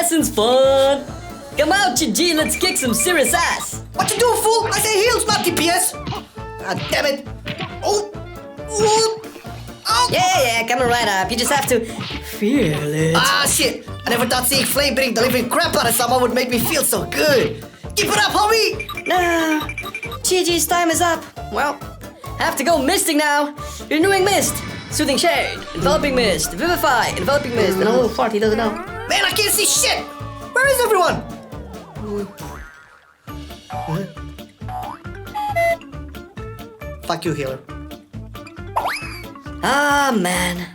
assassin's fun. Come out, GG, let's kick some serious ass. What you do, fool? I say heals, not DPS. God damn it. Oh. Oh. Oh. Yeah, coming right up. You just have to feel it. Ah, shit. I never thought seeing Flame beating delivering crap out of someone would make me feel so good. Keep it up, homie. No, GG's time is up. Well, I have to go misting now. Renewing mist, soothing shade, enveloping mist, vivify, enveloping mist, and a little fart he doesn't know. Man, I can't see shit. Where is everyone? Fuck you, healer. Ah, man.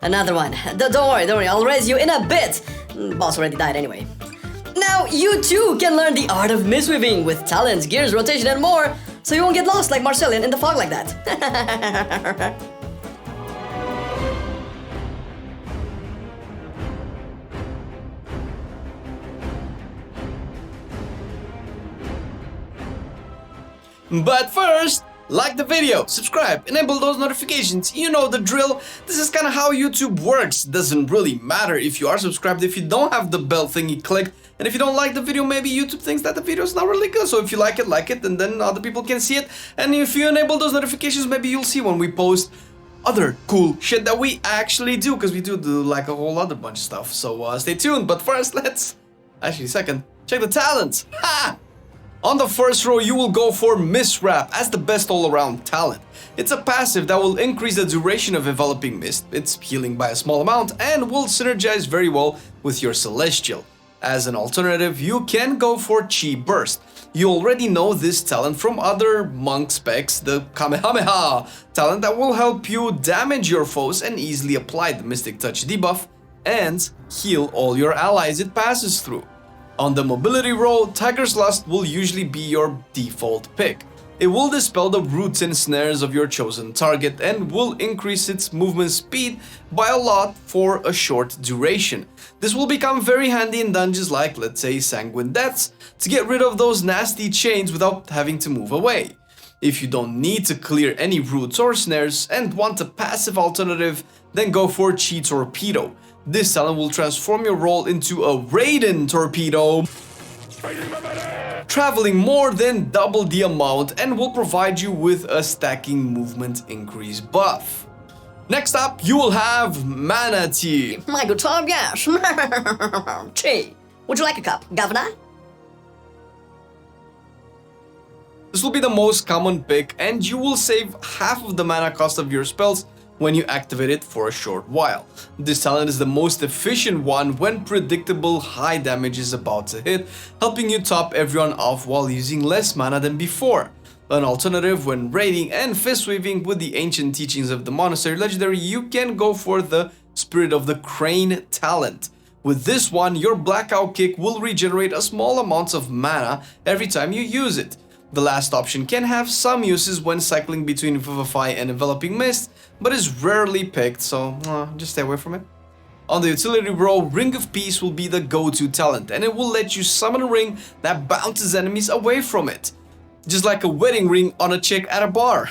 Another one. Don't worry, I'll raise you in a bit. Boss already died anyway. Now, you too can learn the art of mistweaving with talents, gears, rotation, and more, so you won't get lost like Marcelian in the fog like that. But first, like the video, subscribe, enable those notifications, you know the drill. This is kind of how YouTube works. Doesn't really matter if you are subscribed, if you don't have the bell thingy clicked, and if you don't like the video, maybe YouTube thinks that the video is not really good. So if you like it, and then other people can see it. And if you enable those notifications, maybe you'll see when we post other cool shit that we actually do, because we do like a whole other bunch of stuff. So stay tuned, but first second, check the talents. Ha! On the first row, you will go for Mistwrap as the best all-around talent. It's a passive that will increase the duration of enveloping mist, it's healing by a small amount, and will synergize very well with your Celestial. As an alternative, you can go for Chi Burst. You already know this talent from other monk specs, the Kamehameha talent that will help you damage your foes and easily apply the Mystic Touch debuff and heal all your allies it passes through. On the mobility row, Tiger's Lust will usually be your default pick. It will dispel the roots and snares of your chosen target and will increase its movement speed by a lot for a short duration. This will become very handy in dungeons like, let's say, Sanguine Depths, to get rid of those nasty chains without having to move away. If you don't need to clear any roots or snares and want a passive alternative, then go for Chi Torpedo. This talent will transform your role into a Raiden Torpedo, traveling more than double the amount, and will provide you with a stacking movement increase buff. Next up, you will have Mana Tea. My good time, yes. Tea. Would you like a cup, Governor? This will be the most common pick, and you will save half of the mana cost of your spells when you activate it for a short while. This talent is the most efficient one when predictable high damage is about to hit, helping you top everyone off while using less mana than before. An alternative when raiding and fist weaving with the ancient teachings of the monastery legendary, you can go for the Spirit of the Crane talent. With this one, your blackout kick will regenerate a small amount of mana every time you use it. The last option can have some uses when cycling between Vivify and Enveloping Mist, but is rarely picked, so just stay away from it. On the utility row, Ring of Peace will be the go-to talent, and it will let you summon a ring that bounces enemies away from it. Just like a wedding ring on a chick at a bar.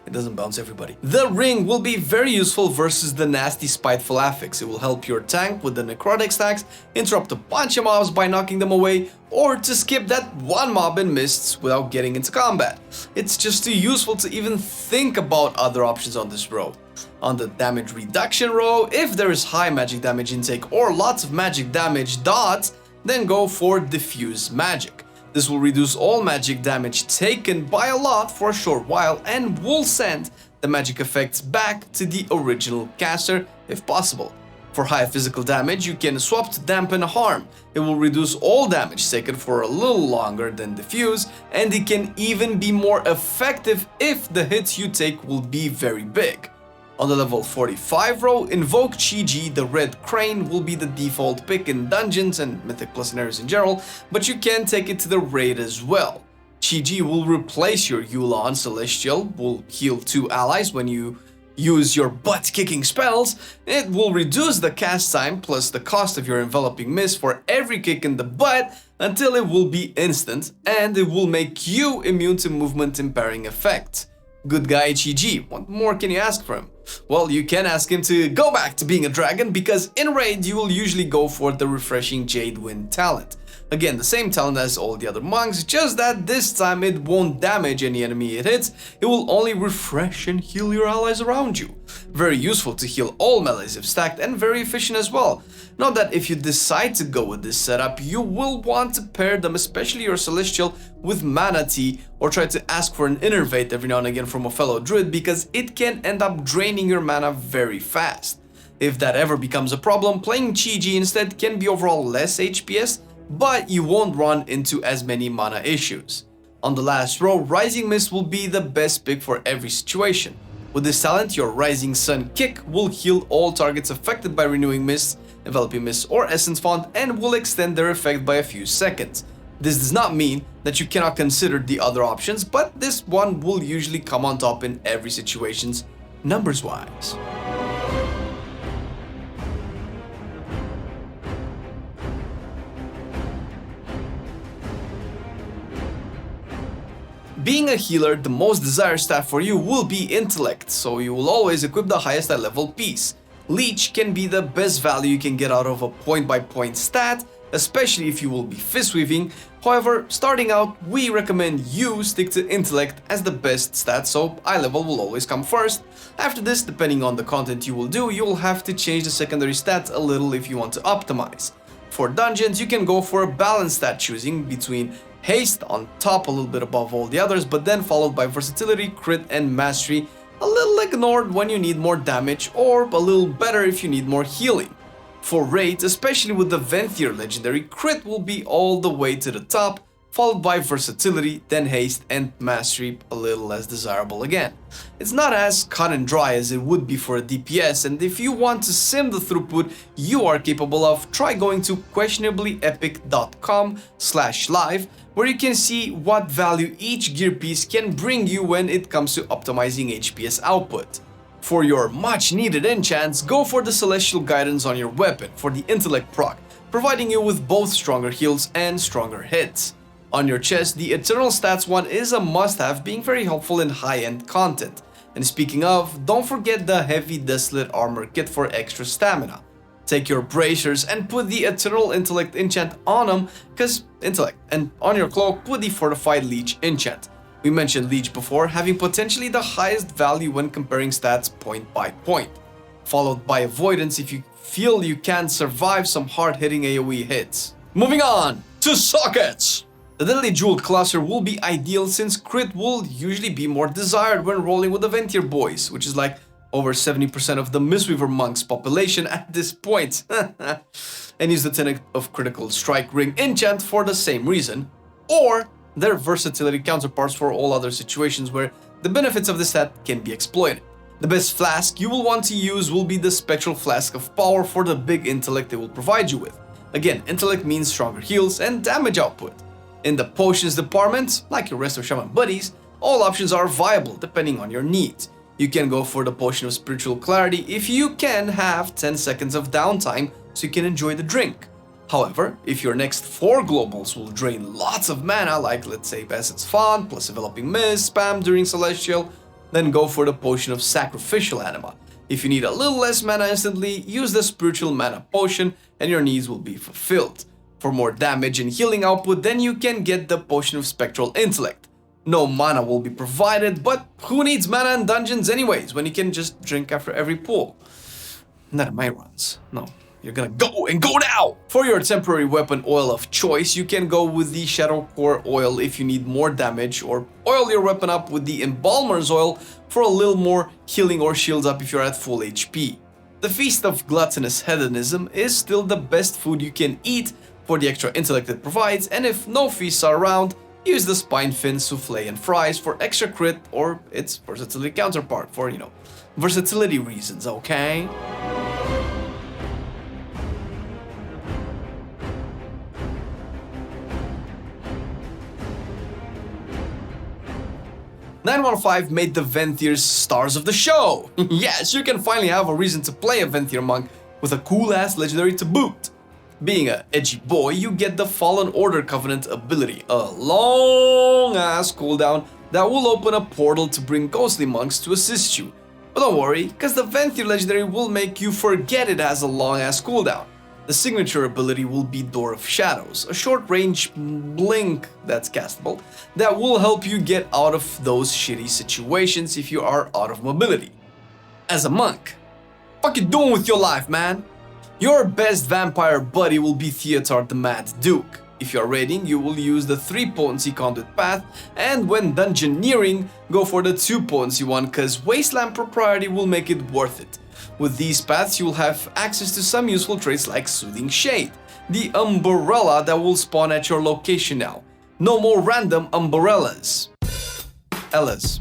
It doesn't bounce everybody. The ring will be very useful versus the nasty spiteful affix. It will help your tank with the necrotic stacks, interrupt a bunch of mobs by knocking them away, or to skip that one mob in mists without getting into combat. It's just too useful to even think about other options on this row. On the damage reduction row, if there is high magic damage intake or lots of magic damage dots, then go for Diffuse Magic. This will reduce all magic damage taken by a lot for a short while and will send the magic effects back to the original caster if possible. For high physical damage, you can swap to Dampen Harm. It will reduce all damage taken for a little longer than Diffuse, and it can even be more effective if the hits you take will be very big. On the level 45 row, Invoke Chi-Ji, the Red Crane, will be the default pick in dungeons and Mythic Plus scenarios in general, but you can take it to the raid as well. Chi-Ji will replace your Yu'lon Celestial, will heal 2 allies when you use your butt-kicking spells. It will reduce the cast time plus the cost of your Enveloping Mist for every kick in the butt until it will be instant, and it will make you immune to movement impairing effect. Good guy HEG, what more can you ask for him? Well, you can ask him to go back to being a dragon, because in raid you will usually go for the refreshing Jade Wind talent. Again, the same talent as all the other monks, just that this time it won't damage any enemy it hits, it will only refresh and heal your allies around you. Very useful to heal all melees if stacked, and very efficient as well. Note that if you decide to go with this setup, you will want to pair them, especially your Celestial, with Mana Tea, or try to ask for an Innervate every now and again from a fellow Druid, because it can end up draining your mana very fast. If that ever becomes a problem, playing Chi-Ji instead can be overall less HPS, but you won't run into as many mana issues. On the last row, Rising Mist will be the best pick for every situation. With this talent, your Rising Sun kick will heal all targets affected by Renewing Mist, Enveloping Mist or Essence Font, and will extend their effect by a few seconds. This does not mean that you cannot consider the other options, but this one will usually come on top in every situation, numbers wise. Being a healer, the most desired stat for you will be Intellect, so you will always equip the highest high level piece. Leech can be the best value you can get out of a point-by-point stat, especially if you will be fist weaving. However, starting out, we recommend you stick to Intellect as the best stat, so eye level will always come first. After this, depending on the content you will do, you will have to change the secondary stats a little if you want to optimize. For dungeons, you can go for a balanced stat, choosing between Haste on top, a little bit above all the others, but then followed by Versatility, Crit and Mastery, a little ignored when you need more damage, or a little better if you need more healing. For raids, especially with the Venthyr legendary, Crit will be all the way to the top, followed by Versatility, then Haste, and Mastery, a little less desirable again. It's not as cut and dry as it would be for a DPS, and if you want to sim the throughput you are capable of, try going to questionablyepic.com/live, where you can see what value each gear piece can bring you when it comes to optimizing HPS output. For your much needed enchants, go for the Celestial Guidance on your weapon for the Intellect proc, providing you with both stronger heals and stronger hits. On your chest, the Eternal Stats one is a must-have, being very helpful in high-end content. And speaking of, don't forget the Heavy Desolate Armor Kit for extra stamina. Take your bracers and put the Eternal Intellect enchant on them, cause Intellect, and on your cloak put the Fortified Leech enchant. We mentioned Leech before, having potentially the highest value when comparing stats point by point, followed by Avoidance if you feel you can survive some hard-hitting AoE hits. Moving on to sockets! The Deadly Jewel cluster will be ideal since Crit will usually be more desired when rolling with the Venthyr boys, which is like over 70% of the Mistweaver Monk's population at this point. And use the Tenet of Critical Strike Ring enchant for the same reason, or their versatility counterparts for all other situations where the benefits of the stat can be exploited. The best flask you will want to use will be the Spectral Flask of Power for the big intellect it will provide you with. Again, intellect means stronger heals and damage output. In the potions department, like your rest of Shaman buddies, all options are viable depending on your needs. You can go for the Potion of Spiritual Clarity if you can have 10 seconds of downtime so you can enjoy the drink. However, if your next 4 globals will drain lots of mana, like let's say Essence Font plus Enveloping Mist spam during Celestial, then go for the Potion of Sacrificial Anima. If you need a little less mana instantly, use the Spiritual Mana Potion and your needs will be fulfilled. For more damage and healing output, then you can get the Potion of Spectral Intellect. No mana will be provided, but who needs mana in dungeons anyways, when you can just drink after every pull? Not in my runs, no. You're gonna go and go now! For your temporary weapon oil of choice, you can go with the Shadow Core oil if you need more damage, or oil your weapon up with the Embalmer's oil for a little more healing or shields up if you're at full HP. The Feast of Gluttonous Hedonism is still the best food you can eat for the extra intellect it provides, and if no feasts are around, use the Spine Fin, Souffle and Fries for extra crit or its versatility counterpart for, versatility reasons, okay? "9.1.5 made the Venthyrs stars of the show. Yes, you can finally have a reason to play a Venthyr monk with a cool-ass legendary to boot. Being a edgy boy, you get the Fallen Order Covenant ability, a long-ass cooldown that will open a portal to bring ghostly monks to assist you. But don't worry, cause the Venthyr legendary will make you forget it has a long ass cooldown. The signature ability will be Door of Shadows, a short-range blink that's castable that will help you get out of those shitty situations if you are out of mobility. As a monk, what you doing with your life, man? Your best vampire buddy will be Theotar the Mad Duke. If you are raiding, you will use the 3 potency conduit path, and when dungeoneering, go for the 2 potency one, cause Wasteland Propriety will make it worth it. With these paths, you will have access to some useful traits like Soothing Shade, the umbrella that will spawn at your location now. No more random umbrellas. Ellas.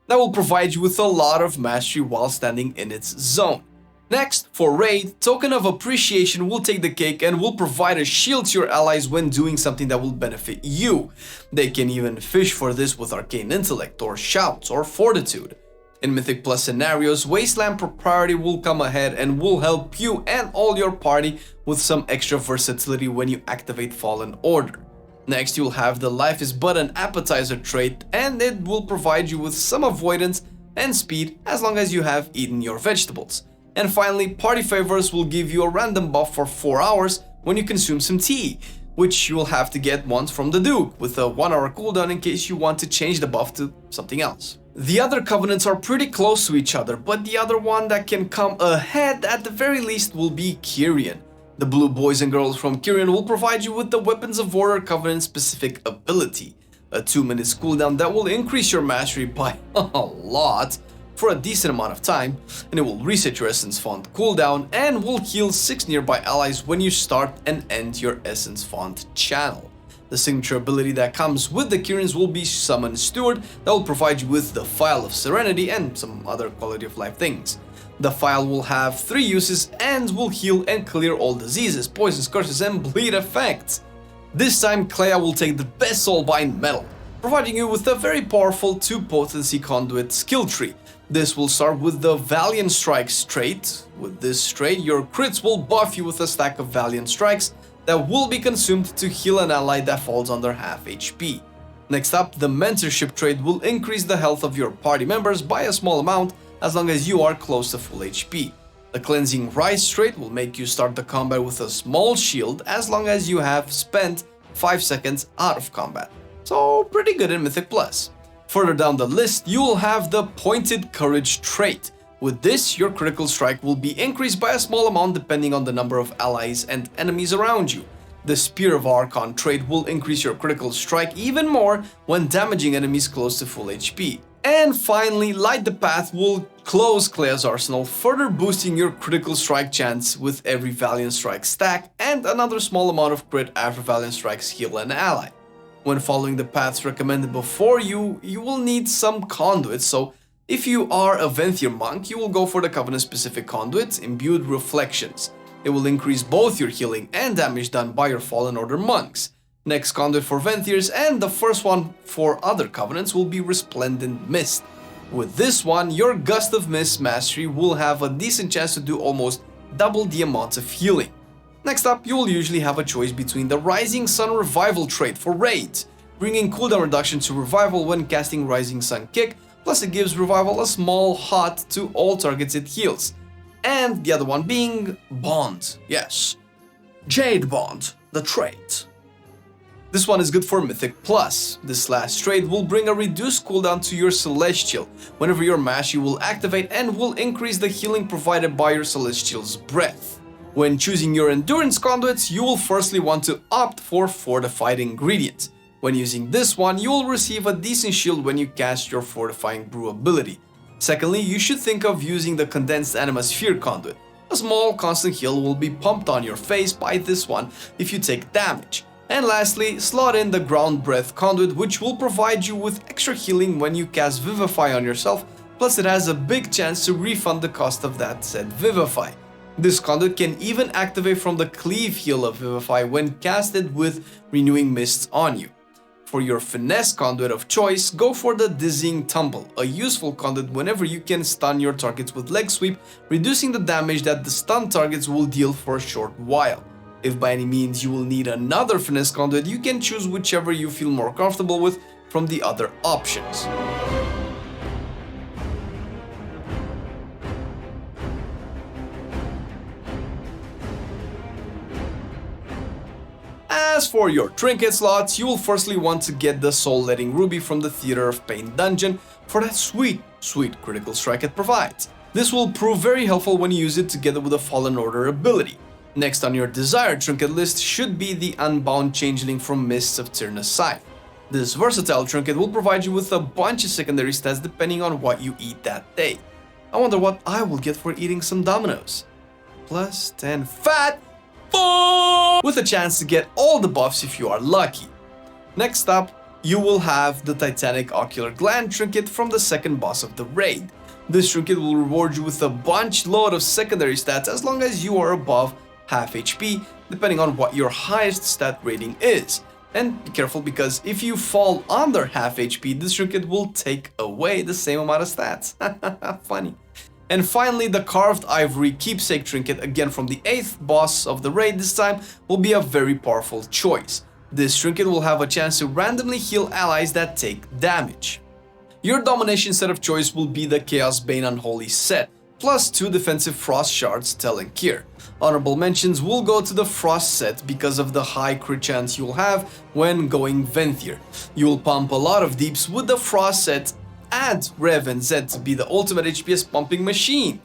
That will provide you with a lot of mastery while standing in its zone. Next, for raid, Token of Appreciation will take the cake and will provide a shield to your allies when doing something that will benefit you. They can even fish for this with Arcane Intellect or Shouts or Fortitude. In Mythic Plus scenarios, Wasteland Propriety will come ahead and will help you and all your party with some extra versatility when you activate Fallen Order. Next, you'll have the Life is but an appetizer trait, and it will provide you with some avoidance and speed as long as you have eaten your vegetables. And finally, Party Favors will give you a random buff for 4 hours when you consume some tea, which you will have to get once from the Duke, with a 1 hour cooldown in case you want to change the buff to something else. The other covenants are pretty close to each other, but the other one that can come ahead at the very least will be Kyrian. The blue boys and girls from Kyrian will provide you with the Weapons of Order Covenant specific ability, a 2-minute cooldown that will increase your mastery by a lot for a decent amount of time, and it will reset your Essence Font cooldown and will heal 6 nearby allies when you start and end your Essence Font channel. The signature ability that comes with the Kyrians will be Summon Steward that will provide you with the File of Serenity and some other quality of life things. The file will have 3 uses and will heal and clear all diseases, poisons, curses and bleed effects. This time Clea will take the best Soulbind medal, providing you with a very powerful 2 potency conduit skill tree. This will start with the Valiant Strikes trait. With this trait, your crits will buff you with a stack of Valiant Strikes that will be consumed to heal an ally that falls under half HP. Next up, the Mentorship trait will increase the health of your party members by a small amount as long as you are close to full HP. The Cleansing Rise trait will make you start the combat with a small shield as long as you have spent 5 seconds out of combat. So pretty good in Mythic Plus. Further down the list, you will have the Pointed Courage trait. With this, your critical strike will be increased by a small amount depending on the number of allies and enemies around you. The Spear of Archon trait will increase your critical strike even more when damaging enemies close to full HP. And finally, Light the Path will close Clea's arsenal, further boosting your critical strike chance with every Valiant Strike stack and another small amount of crit after Valiant Strikes heal an ally. When following the paths recommended before you will need some conduits, so if you are a Venthyr monk, you will go for the Covenant specific conduit, Imbued Reflections. It will increase both your healing and damage done by your Fallen Order monks. Next conduit for Venthyrs and the first one for other covenants will be Resplendent Mist. With this one, your Gust of Mist mastery will have a decent chance to do almost double the amount of healing. Next up, you will usually have a choice between the Rising Sun Revival trait for raids, bringing cooldown reduction to Revival when casting Rising Sun Kick, plus it gives Revival a small hot to all targets it heals. And the other one being Bond, yes, Jade Bond, the trait. This one is good for Mythic Plus. This last trait will bring a reduced cooldown to your Celestial whenever your mastery will activate and will increase the healing provided by your Celestial's breath. When choosing your Endurance conduits, you will firstly want to opt for Fortified Ingredient. When using this one, you will receive a decent shield when you cast your Fortifying Brew ability. Secondly, you should think of using the Condensed Anima Sphere conduit. A small constant heal will be pumped on your face by this one if you take damage. And lastly, slot in the Ground Breath conduit, which will provide you with extra healing when you cast Vivify on yourself, plus it has a big chance to refund the cost of that said Vivify. This conduit can even activate from the Cleave heal of Vivify when casted with Renewing Mists on you. For your Finesse conduit of choice, go for the Dizzying Tumble, a useful conduit whenever you can stun your targets with Leg Sweep, reducing the damage that the stun targets will deal for a short while. If by any means you will need another Finesse Conduit, you can choose whichever you feel more comfortable with from the other options. As for your trinket slots, you will firstly want to get the Soul-Letting Ruby from the Theater of Pain dungeon for that sweet critical strike it provides. This will prove very helpful when you use it together with the Fallen Order ability. Next on your desired trinket list should be the Unbound Changeling from Mists of Tyrna's Scythe. This versatile trinket will provide you with a bunch of secondary stats depending on what you eat that day. I wonder what I will get for eating some Dominoes. Plus 10 fat, with a chance to get all the buffs if you are lucky. Next up, you will have the Titanic Ocular Gland trinket from the second boss of the raid. This trinket will reward you with a bunch load of secondary stats as long as you are above half HP, depending on what your highest stat rating is. And be careful, because if you fall under half HP, this trinket will take away the same amount of stats. Funny. And finally, the Carved Ivory Keepsake trinket, again from the 8th boss of the raid this time, will be a very powerful choice. This trinket will have a chance to randomly heal allies that take damage. Your domination set of choice will be the Chaos Bane Unholy set, plus 2 defensive Frost Shards Telenkir. Honorable mentions will go to the Frost set because of the high crit chance you'll have when going Venthyr. You'll pump a lot of deeps with the Frost set. Add Rev and Zed to be the ultimate HPS pumping machine.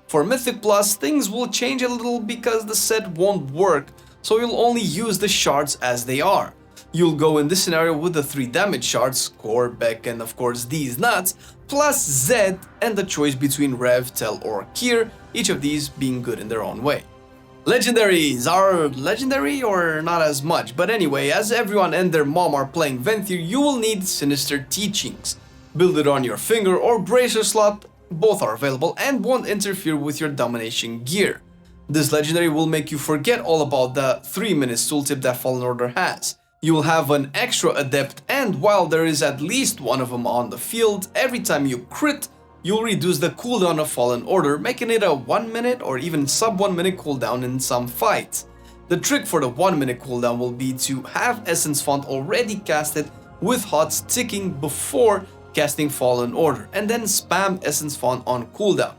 For Mythic Plus, things will change a little because the set won't work, so you'll only use the shards as they are. You'll go in this scenario with the 3 damage shards, Core, Beck, and of course these nuts, plus Zed and the choice between Rev, Tel, or Kier, each of these being good in their own way. Legendaries are legendary or not as much, but anyway, as everyone and their mom are playing Venthyr, you will need Sinister Teachings. Build it on your finger or bracer slot, both are available and won't interfere with your domination gear. This legendary will make you forget all about the 3-minute tooltip that Fallen Order has. You will have an extra adept, and while there is at least one of them on the field, every time you crit, you'll reduce the cooldown of Fallen Order, making it a 1 minute or even sub 1 minute cooldown in some fights. The trick for the 1 minute cooldown will be to have Essence Font already casted with HOTS ticking before casting Fallen Order, and then spam Essence Font on cooldown.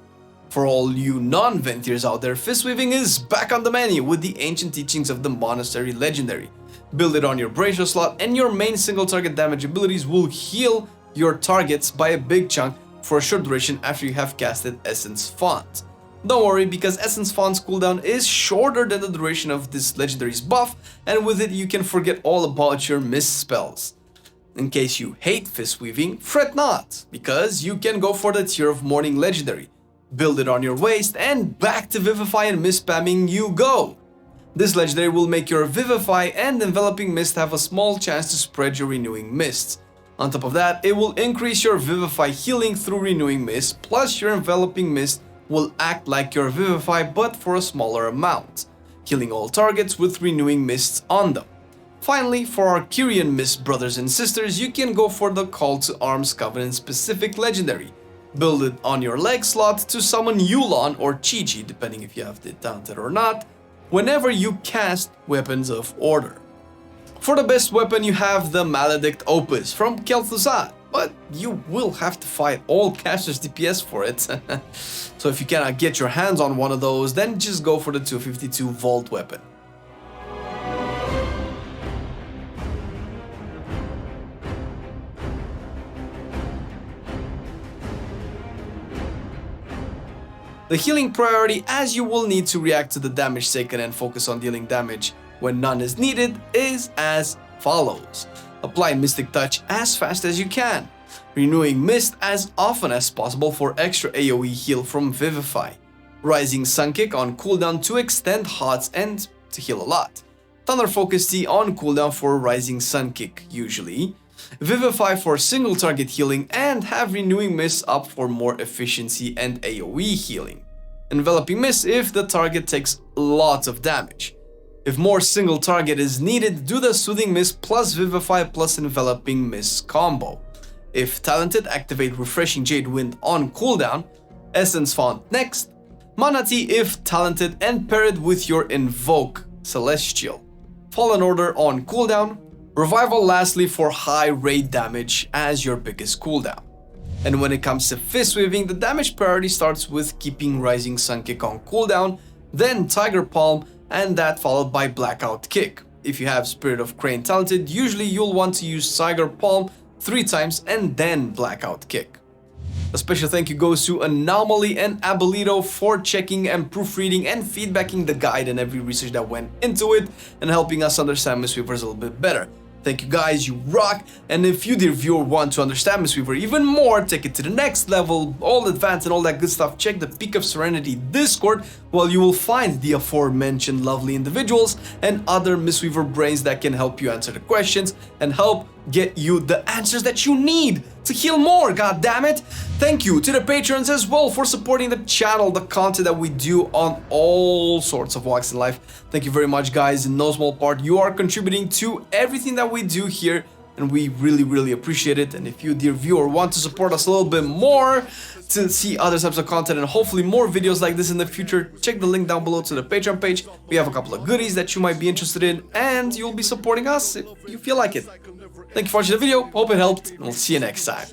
For all you non-Venthyrs out there, Fistweaving is back on the menu with the Ancient Teachings of the Monastery Legendary. Build it on your Bracer slot, and your main single target damage abilities will heal your targets by a big chunk for a short duration after you have casted Essence Font. Don't worry, because Essence Font's cooldown is shorter than the duration of this legendary's buff, and with it you can forget all about your missed spells. In case you hate Fistweaving, fret not, because you can go for the Tear of Morning legendary. Build it on your waist, and back to Vivify and Mist spamming you go! This legendary will make your Vivify and Enveloping Mist have a small chance to spread your Renewing Mists. On top of that, it will increase your Vivify healing through Renewing Mist, plus your Enveloping Mist will act like your Vivify but for a smaller amount, healing all targets with Renewing Mists on them. Finally, for our Kyrian Mist brothers and sisters, you can go for the Call to Arms Covenant specific legendary. Build it on your leg slot to summon Yulon or Chi-Chi, depending if you have it talented or not, whenever you cast Weapons of Order. For the best weapon, you have the Maledict Opus from Kel'Thuzad, but you will have to fight all casters DPS for it. So if you cannot get your hands on one of those, then just go for the 252 Vault weapon. The healing priority, as you will need to react to the damage taken and focus on dealing damage when none is needed, is as follows. Apply Mystic Touch as fast as you can. Renewing Mist as often as possible for extra AoE heal from Vivify. Rising Sun Kick on cooldown to extend HOTS and to heal a lot. Thunder Focus Tea on cooldown for Rising Sun Kick usually. Vivify for single target healing, and have Renewing Mist up for more efficiency and AoE healing. Enveloping Mist if the target takes lots of damage. If more single target is needed, do the Soothing Mist plus Vivify plus Enveloping Mist combo. If talented, activate Refreshing Jade Wind on cooldown. Essence Font next. Mana Tea if talented, and pair it with your Invoke Celestial. Fallen Order on cooldown. Revival lastly for high rate damage as your biggest cooldown. And when it comes to Fist Weaving, the damage priority starts with keeping Rising Sun Kick on cooldown, then Tiger Palm, and that followed by Blackout Kick. If you have Spirit of Crane talented, usually you'll want to use Tiger Palm 3 times and then Blackout Kick. A special thank you goes to Anomaly and Abolito for checking and proofreading and feedbacking the guide and every research that went into it and helping us understand Mistweavers a little bit better. Thank you guys, you rock, and if you dear viewer want to understand Mistweaver even more, take it to the next level, all advanced and all that good stuff, check the Peak of Serenity Discord, where you will find the aforementioned lovely individuals and other Mistweaver brains that can help you answer the questions and help get you the answers that you need to heal more, god damn it. Thank you to the patrons as well for supporting the channel, the content that we do on all sorts of walks in life. Thank you very much guys, in no small part you are contributing to everything that we do here and we really appreciate it. And if you dear viewer want to support us a little bit more to see other types of content and hopefully more videos like this in the future, check the link down below to the Patreon page. We have a couple of goodies that you might be interested in and you'll be supporting us if you feel like it. Thank you for watching the video, hope it helped, and we'll see you next time.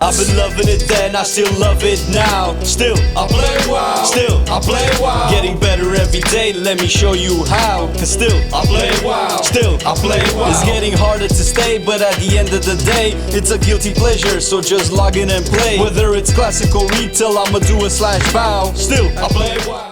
I've been loving it then, I still love it now. Still, I play WoW. Still, I play WoW. Getting better every day, let me show you how. Cause still, I play WoW. Still, I play WoW. It's getting harder to stay, but at the end of the day, it's a guilty pleasure, so just log in and play. Whether it's classical retail, I'ma do a /bow. Still, I play WoW.